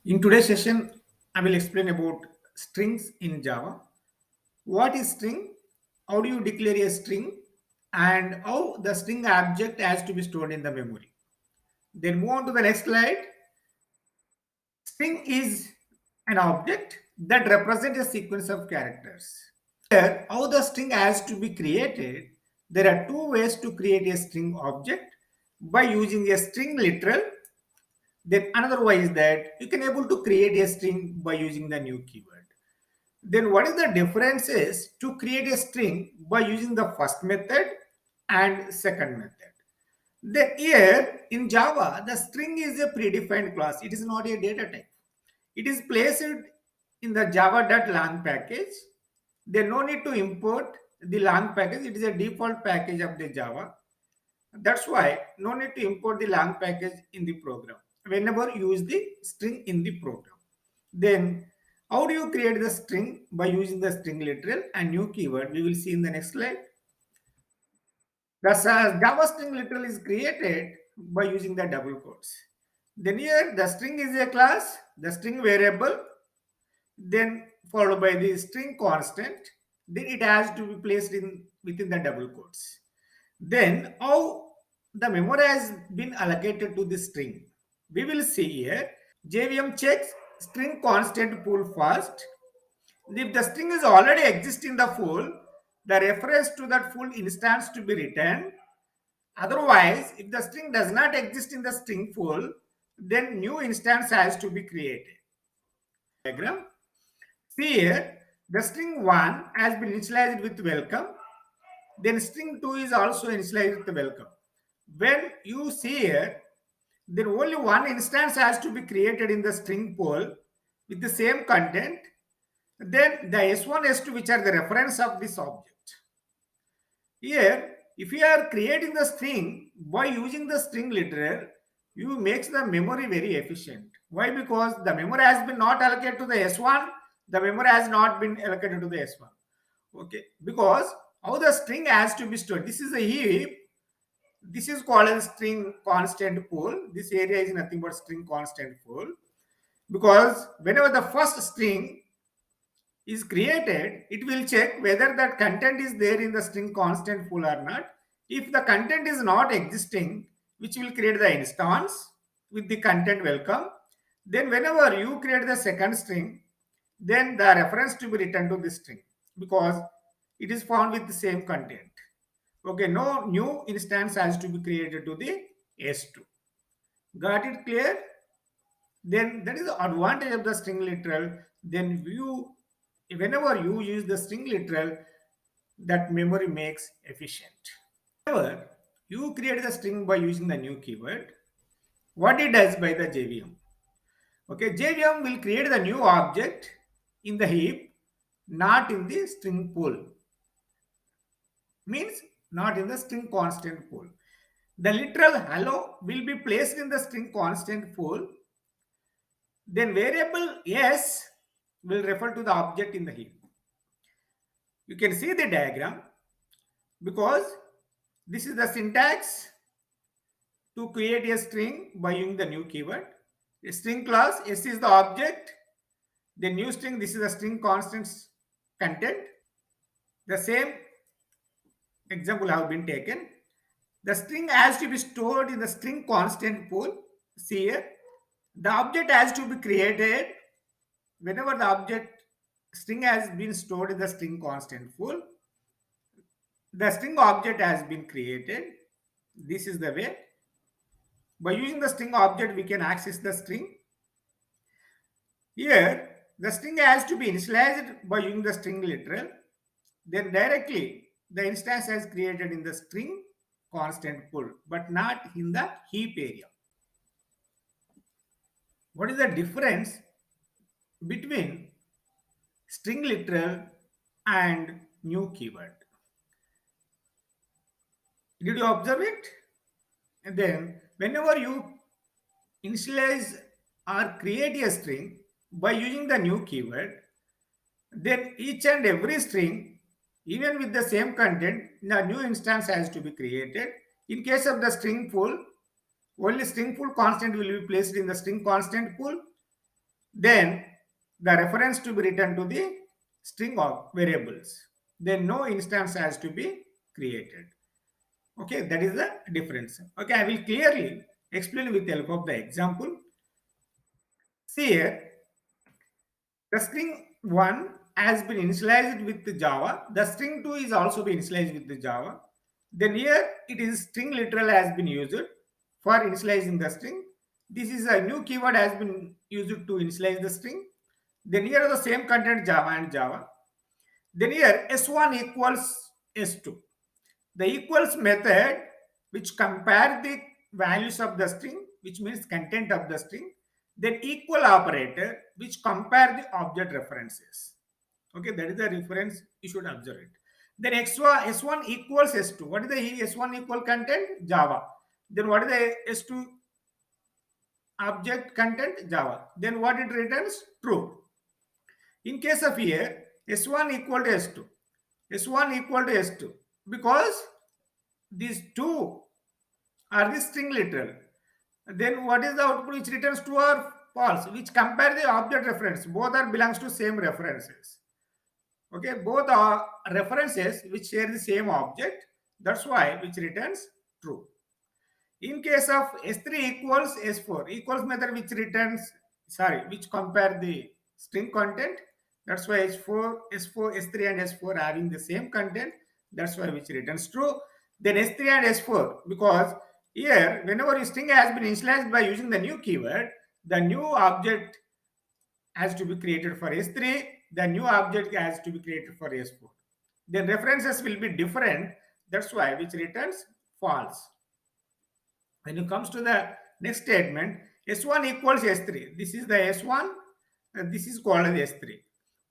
In today's session, I will explain about strings in Java. What is string? How do you declare a string? And how the string object has to be stored in the memory. Then move on to the next slide. String is an object that represents a sequence of characters. Here, how the string has to be created. There are two ways to create a string object by using a string literal. Then another way is that you can able to create a string by using the new keyword. Then what is the difference is to create a string by using the first method and second method. Then here in Java, the string is a predefined class. It is not a data type. It is placed in the java.lang package. There no need to import the lang package. It is a default package of the Java. That's why no need to import the lang package in the program whenever you use the string in the program. Then how do you create the string? By using the string literal and new keyword. We will see in the next slide. The Java string literal is created by using the double quotes. Then here the string is a class, the string variable, then followed by the string constant. Then it has to be placed in within the double quotes. Then how the memory has been allocated to the string. We will see here. JVM checks string constant pool first. If the string is already exist in the pool, the reference to that full instance to be returned. Otherwise, if the string does not exist in the string pool, then new instance has to be created. Diagram. See here, the string 1 has been initialized with welcome. Then string 2 is also initialized with welcome. When you see here, then only one instance has to be created in the string pool with the same content. Then the S1, S2, which are the reference of this object. Here, if you are creating the string by using the string literal, you makes the memory very efficient. Why? Because the memory has been not allocated to the S1, the memory has not been allocated to the S1. Okay, because how the string has to be stored. This is a heap. This is called as string constant pool. This area is nothing but string constant pool. Because whenever the first string is created, it will check whether that content is there in the string constant pool or not. If the content is not existing, which will create the instance with the content welcome, then whenever you create the second string, then the reference to be returned to this string because it is found with the same content. Okay, no new instance has to be created to the S2. Got it clear? Then that is the advantage of the string literal. Then you, whenever you use the string literal, that memory makes efficient. Whenever you create the string by using the new keyword, what it does by the JVM. Okay, JVM will create the new object in the heap, not in the string pool. Means not in the string constant pool. The literal hello will be placed in the string constant pool. Then variable s will refer to the object in the heap. You can see the diagram because this is the syntax to create a string by using the new keyword. A string class, s is the object. The new string, this is the string constants content. The same example have been taken. The string has to be stored in the string constant pool. See here, the object has to be created whenever the object string has been stored in the string constant pool. The string object has been created. This is the way. By using the string object, we can access the string. Here, the string has to be initialized by using the string literal. Then directly, the instance has created in the string constant pool, but not in the heap area. What is the difference between string literal and new keyword? Did you observe it? And then whenever you initialize or create a string by using the new keyword, then each and every string, even with the same content, a new instance has to be created. In case of the string pool, only string pool constant will be placed in the string constant pool. then the reference to be written to the string of variables. Then no instance has to be created. Okay, that is the difference. Okay, I will clearly explain with the help of the example. See here, the string 1 has been initialized with the Java. The string 2 is also been initialized with the Java. Then here it is string literal has been used for initializing the string. This is a new keyword has been used to initialize the string. Then here are the same content Java and Java. Then here S1 equals S2. The equals method which compare the values of the string, which means content of the string, then equal operator which compare the object references. Okay, that is the reference you should observe it. Then S1 equals S2. What is the S1 equal content? Java. Then what is the S2 object content? Java. Then what it returns? True. In case of here, S1 equal to S2. S1 equal to S2 because these two are the string literal. Then what is the output which returns true or false? Which compare the object reference. Both are belongs to same references. Okay, both are references which share the same object. That's why which returns true. In case of S3 equals S4, equals method which returns, which compare the string content. That's why S4, S3 and S4 having the same content. That's why which returns true. Then S3 and S4, because here whenever a string has been initialized by using the new keyword, the new object has to be created for S3, the new object has to be created for S4. Then references will be different. That's why which returns false. When it comes to the next statement, S1 equals S3. This is the S1, and this is called as S3.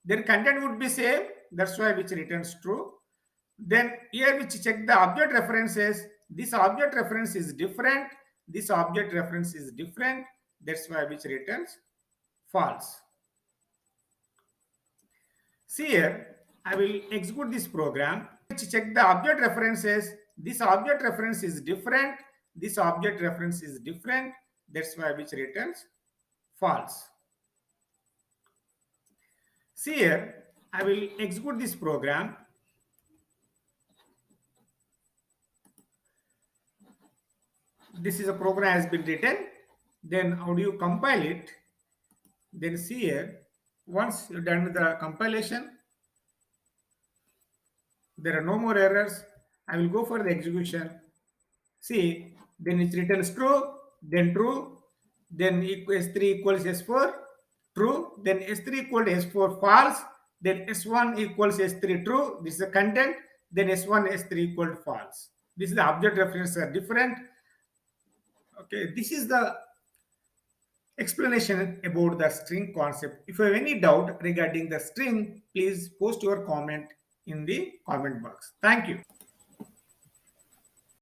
Then content would be same. That's why which returns true. Then here which check the object references. This object reference is different. This object reference is different. That's why which returns false. See here, I will execute this program. Check the object references. This object reference is different. This object reference is different. That's why which returns false. See here, I will execute this program. This is a program has been written. Then how do you compile it? Then see here, once you're done with the compilation, there are no more errors. I will go for the execution. See, then it returns true, then true, then S3 equals S4, true, then S3 equal to S4 false, then S1 equals S3 true, this is the content, then S1, S3 equal to false. This is the object references are different. Okay, this is the explanation about the string concept. If you have any doubt regarding the string, please post your comment in the comment box. Thank you.